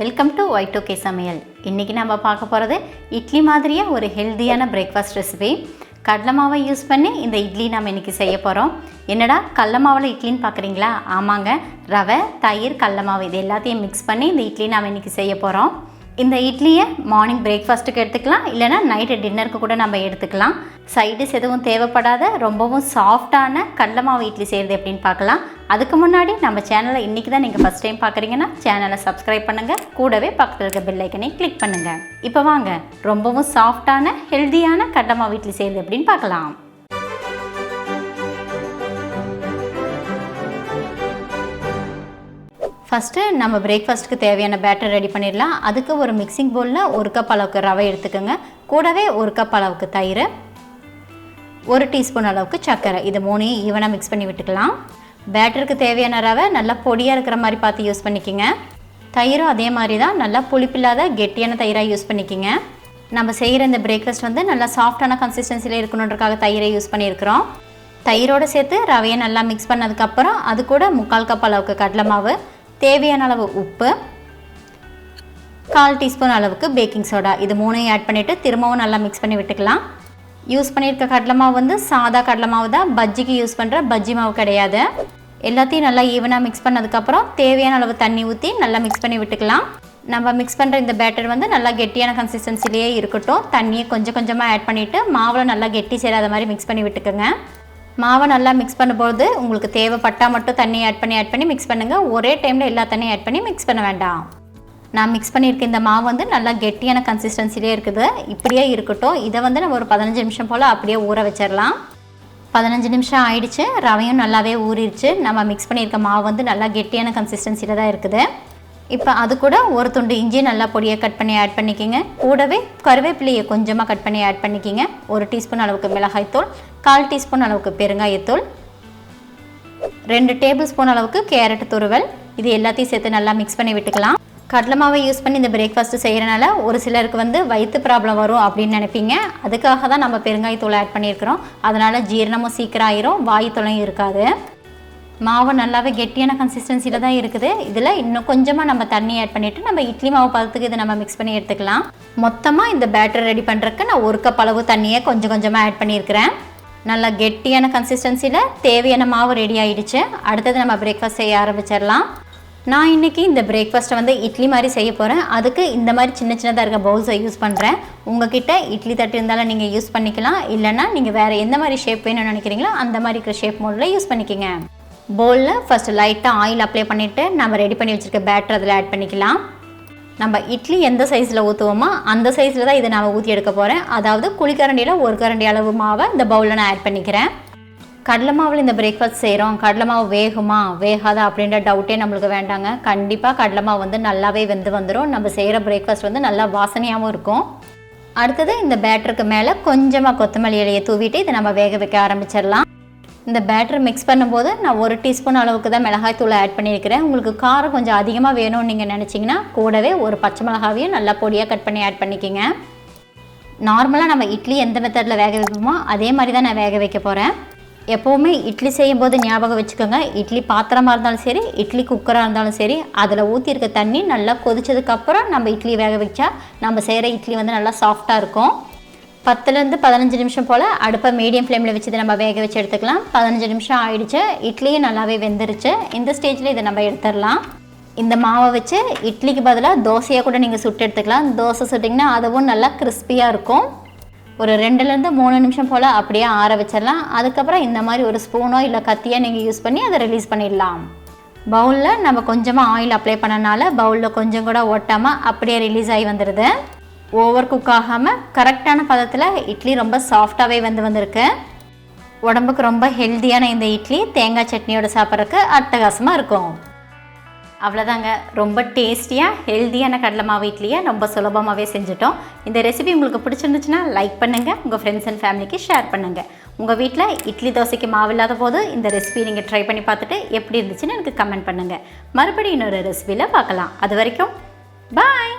Welcome to Y2K Samayal. இன்றைக்கி நம்ம பார்க்க போகிறது இட்லி மாதிரியே ஒரு ஹெல்த்தியான பிரேக்ஃபாஸ்ட் ரெசிபி. கடலை மாவை யூஸ் பண்ணி இந்த இட்லி நம்ம இன்றைக்கி செய்ய போகிறோம். என்னடா கடலை மாவில் இட்லின்னு பார்க்குறீங்களா? ஆமாங்க, ரவை, தயிர், கடலை மாவு இது எல்லாத்தையும் மிக்ஸ் பண்ணி இந்த இட்லி நாம் இன்றைக்கி செய்ய போகிறோம். இந்த இட்லியை மார்னிங் பிரேக்ஃபாஸ்ட்டுக்கு எடுத்துக்கலாம், இல்லைனா நைட்டு டின்னருக்கு கூட நம்ம எடுத்துக்கலாம். சைடிஷ் எதுவும் தேவைப்படாத ரொம்பவும் சாஃப்டான கடலை மாவு இட்லி செய்கிறது எப்படின்னு பார்க்கலாம். அதுக்கு முன்னாடி நம்ம சேனலை இன்றைக்கி தான் நீங்கள் ஃபஸ்ட் டைம் பார்க்குறீங்கன்னா சேனலை சப்ஸ்கிரைப் பண்ணுங்கள், கூடவே பக்கத்தில் இருக்க பெல் ஐக்கனை கிளிக் பண்ணுங்கள். இப்போ வாங்க ரொம்பவும் சாஃப்டான ஹெல்த்தியான கடலை மாவு இட்லி செய்கிறது எப்படின்னு பார்க்கலாம். ஃபஸ்ட்டு நம்ம பிரேக்ஃபாஸ்ட்டுக்கு தேவையான பேட்டர் ரெடி பண்ணிடலாம். அதுக்கு ஒரு மிக்சிங் பவுலில் 1 கப் அளவுக்கு ரவை எடுத்துக்கோங்க. கூடவே 1 கப் அளவுக்கு தயிர், 1 டீஸ்பூன் அளவுக்கு சர்க்கரை, இது மூணையும் ஈவனாக மிக்ஸ் பண்ணி விட்டுக்கலாம். பேட்டருக்கு தேவையான ரவை நல்லா பொடியாக இருக்கிற மாதிரி பார்த்து யூஸ் பண்ணிக்கோங்க. தயிரும் அதே மாதிரி தான், நல்லா புளிப்பில்லாத கெட்டியான தயிராக யூஸ் பண்ணிக்கோங்க. நம்ம செய்கிற இந்த பிரேக்ஃபாஸ்ட் நல்லா சாஃப்டான கன்சிஸ்டன்சியில் இருக்கணுன்றக்காக தயிரை யூஸ் பண்ணியிருக்கிறோம். தயிரோடு சேர்த்து ரவையை நல்லா மிக்ஸ் பண்ணதுக்கப்புறம் அது கூட 3/4 கப் அளவுக்கு கடலை மாவு, தேவையான அளவு உப்பு, 1/4 டீஸ்பூன் அளவுக்கு பேக்கிங் சோடா, இது மூணையும் ஆட் பண்ணிவிட்டு திரும்பவும் நல்லா மிக்ஸ் பண்ணி விட்டுக்கலாம். யூஸ் பண்ணியிருக்க கடலை மாவு சாதா கடலை மாவு தான், பஜ்ஜிக்கு யூஸ் பண்ணுற பஜ்ஜி மாவு கிடையாது. எல்லாத்தையும் நல்லா ஈவனாக மிக்ஸ் பண்ணதுக்கப்புறம் தேவையான அளவு தண்ணி ஊற்றி நல்லா மிக்ஸ் பண்ணி விட்டுக்கலாம். நம்ம மிக்ஸ் பண்ணுற இந்த பேட்டர் நல்லா கெட்டியான கன்சிஸ்டன்சிலேயே இருக்கட்டும். தண்ணியை கொஞ்சம் கொஞ்சமாக ஆட் பண்ணிவிட்டு மாவில் நல்லா கெட்டி சேராத மாதிரி மிக்ஸ் பண்ணி விட்டுக்கோங்க. மாவை நல்லா மிக்ஸ் பண்ணும்போது உங்களுக்கு தேவைப்பட்டால் மட்டும் தண்ணி ஆட் பண்ணி மிக்ஸ் பண்ணுங்கள். ஒரே டைமில் எல்லா தண்ணியும் ஆட் பண்ணி மிக்ஸ் பண்ண வேண்டாம். நான் மிக்ஸ் பண்ணியிருக்க இந்த மாவு நல்லா கெட்டியான கன்சிஸ்டன்சிலே இருக்குது. இப்படியே இருக்கட்டும். இதை நம்ம ஒரு 15 நிமிஷம் போல் அப்படியே ஊற வச்சிடலாம். 15 நிமிஷம் ஆயிடுச்சு, ரவையும் நல்லாவே ஊறிடுச்சு. நம்ம மிக்ஸ் பண்ணியிருக்க மாவு நல்லா கெட்டியான கன்சிஸ்டன்சியில் தான் இருக்குது. இப்போ அது கூட ஒரு துண்டு இஞ்சி நல்லா பொடியை கட் பண்ணி ஆட் பண்ணிக்கிங்க. கூடவே கருவேப்பிலையை கொஞ்சமாக கட் பண்ணி ஆட் பண்ணிக்கிங்க. 1 டீஸ்பூன் அளவுக்கு மிளகாய்த்தூள், 1/4 டீஸ்பூன் அளவுக்கு பெருங்காயத்தூள், 2 டேபிள் ஸ்பூன் அளவுக்கு கேரட் துருவல், இது எல்லாத்தையும் சேர்த்து நல்லா மிக்ஸ் பண்ணி விட்டுக்கலாம். கடலை மாவை யூஸ் பண்ணி இந்த பிரேக்ஃபாஸ்ட்டு செய்கிறனால ஒரு சிலருக்கு வயிற்று ப்ராப்ளம் வரும் அப்படின்னு நினைப்பீங்க. அதுக்காக தான் நம்ம பெருங்காயத்தூள் ஆட் பண்ணியிருக்கிறோம். அதனால் ஜீரணமும் சீக்கிரம் ஆயிரும், வாய் தொலையும் இருக்காது. மாவு நல்லாவே கெட்டியான கன்சிஸ்டன்சியில் தான் இருக்குது. இதில் இன்னும் கொஞ்சமாக நம்ம தண்ணி ஆட் பண்ணிவிட்டு நம்ம இட்லி மாவு பதத்துக்கு இதை நம்ம மிக்ஸ் பண்ணி எடுத்துக்கலாம். மொத்தமாக இந்த பேட்டர் ரெடி பண்ணுறதுக்கு நான் 1 கப் அளவு தண்ணியை கொஞ்சம் கொஞ்சமாக ஆட் பண்ணியிருக்கிறேன். நல்லா கெட்டியான கன்சிஸ்டன்சியில் தேவையான மாவு ரெடி ஆகிடுச்சு. அடுத்தது நம்ம பிரேக்ஃபாஸ்ட் செய்ய ஆரம்பிச்சிடலாம். நான் இன்றைக்கி இந்த பிரேக்ஃபாஸ்ட்டை இட்லி மாதிரி செய்ய போகிறேன். அதுக்கு இந்த மாதிரி சின்ன சின்னதாக இருக்க பவுல்ஸை யூஸ் பண்ணுறேன். உங்ககிட்ட இட்லி தட்டு இருந்தாலும் நீங்கள் யூஸ் பண்ணிக்கலாம், இல்லைனா நீங்கள் வேறு எந்த மாதிரி ஷேப் வேணும்னு நினைக்கிறீங்களோ அந்த மாதிரி இருக்கிற ஷேப் மோடில் யூஸ் பண்ணிக்கோங்க. பவுலில் ஃபஸ்ட்டு லைட்டாக ஆயில் அப்ளை பண்ணிவிட்டு நம்ம ரெடி பண்ணி வச்சுருக்க பேட்டர் அதில் ஆட் பண்ணிக்கலாம். நம்ம இட்லி எந்த சைஸில் ஊற்றுவோமோ அந்த சைஸில் தான் இதை நான் ஊற்றி எடுக்க போகிறேன். அதாவது குழிக்கரண்டியில் 1 கரண்டி அளவு மாவை இந்த பவுலில் நான் ஆட் பண்ணிக்கிறேன். கடலை மாவில் இந்த பிரேக்ஃபாஸ்ட் செய்கிறோம், கடலை மாவு வேகுமா வேகாதா அப்படின்ற டவுட்டே நம்மளுக்கு வேண்டாங்க. கண்டிப்பாக கடலை மாவு நல்லாவே வெந்து வந்துடும். நம்ம செய்கிற பிரேக்ஃபாஸ்ட் நல்லா வாசனையாகவும் இருக்கும். அடுத்தது இந்த பேட்டருக்கு மேலே கொஞ்சமாக கொத்தமல்லி இலையை தூவிட்டு இதை நம்ம வேக வைக்க ஆரம்பிச்சிடலாம். இந்த பேட்டர் மிக்ஸ் பண்ணும்போது நான் 1 டீஸ்பூன் அளவுக்கு தான் மிளகாய் தூளை ஆட் பண்ணியிருக்கிறேன். உங்களுக்கு காரம் கொஞ்சம் அதிகமாக வேணும்னு நீங்கள் நினச்சிங்கன்னா கூடவே ஒரு பச்சை மிளகாவையும் நல்லா பொடியாக கட் பண்ணி ஆட் பண்ணிக்கிங்க. நார்மலாக நம்ம இட்லி எந்த மெத்தடில் வேக வைப்போமோ அதே மாதிரி தான் நான் வேக வைக்க போகிறேன். எப்போவுமே இட்லி செய்யும்போது ஞாபகம் வச்சுக்கோங்க, இட்லி பாத்திரமாக இருந்தாலும் சரி, இட்லி குக்கராக இருந்தாலும் சரி, அதில் ஊற்றிருக்க தண்ணி நல்லா கொதிச்சதுக்கப்புறம் நம்ம இட்லி வேக வச்சா நம்ம செய்கிற இட்லி நல்லா சாஃப்டாக இருக்கும். 10லேருந்து 15 நிமிஷம் போல் அடுப்பை மீடியம் ஃப்ளேமில் வச்சு நம்ம வேக வச்சு எடுத்துக்கலாம். 15 நிமிஷம் ஆயிடுச்சு, இட்லியும் நல்லாவே வெந்துருச்சு. இந்த ஸ்டேஜில் இதை நம்ம எடுத்துடலாம். இந்த மாவை வச்சு இட்லிக்கு பதிலாக தோசையாக கூட நீங்கள் சுட்டு எடுத்துக்கலாம். தோசை சுட்டிங்கன்னா அதுவும் நல்லா கிறிஸ்பியாக இருக்கும். ஒரு 2லேருந்து 3 நிமிஷம் போல் அப்படியே ஆற வச்சிடலாம். அதுக்கப்புறம் இந்த மாதிரி ஒரு ஸ்பூனோ இல்லை கத்தியோ நீங்கள் யூஸ் பண்ணி அதை ரிலீஸ் பண்ணிடலாம். பவுலில் நம்ம கொஞ்சமாக ஆயில் அப்ளை பண்ணனால பவுலில் கொஞ்சம் கூட ஒட்டாமல் அப்படியே ரிலீஸ் ஆகி வந்துடுது. ஓவர் குக் ஆகாமல் கரெக்டான பதத்தில் இட்லி ரொம்ப சாஃப்டாகவே வந்திருக்கு. உடம்புக்கு ரொம்ப ஹெல்த்தியான இந்த இட்லி தேங்காய் சட்னியோட சாப்பிட்றதுக்கு அட்டகாசமாக இருக்கும். அவ்வளோதாங்க, ரொம்ப டேஸ்டியாக ஹெல்த்தியான கடலை மாவு இட்லியை ரொம்ப சுலபமாகவே செஞ்சுட்டோம். இந்த ரெசிபி உங்களுக்கு பிடிச்சிருந்துச்சுன்னா லைக் பண்ணுங்கள், உங்கள் ஃப்ரெண்ட்ஸ் அண்ட் ஃபேமிலிக்கு ஷேர் பண்ணுங்கள். உங்கள் வீட்டில் இட்லி தோசைக்கு மாவு இல்லாத போது இந்த ரெசிபி நீங்கள் ட்ரை பண்ணி பார்த்துட்டு எப்படி இருந்துச்சுன்னு எனக்கு கமெண்ட் பண்ணுங்கள். மறுபடியும் இன்னொரு ரெசிபியில் பார்க்கலாம். அது வரைக்கும் பாய்.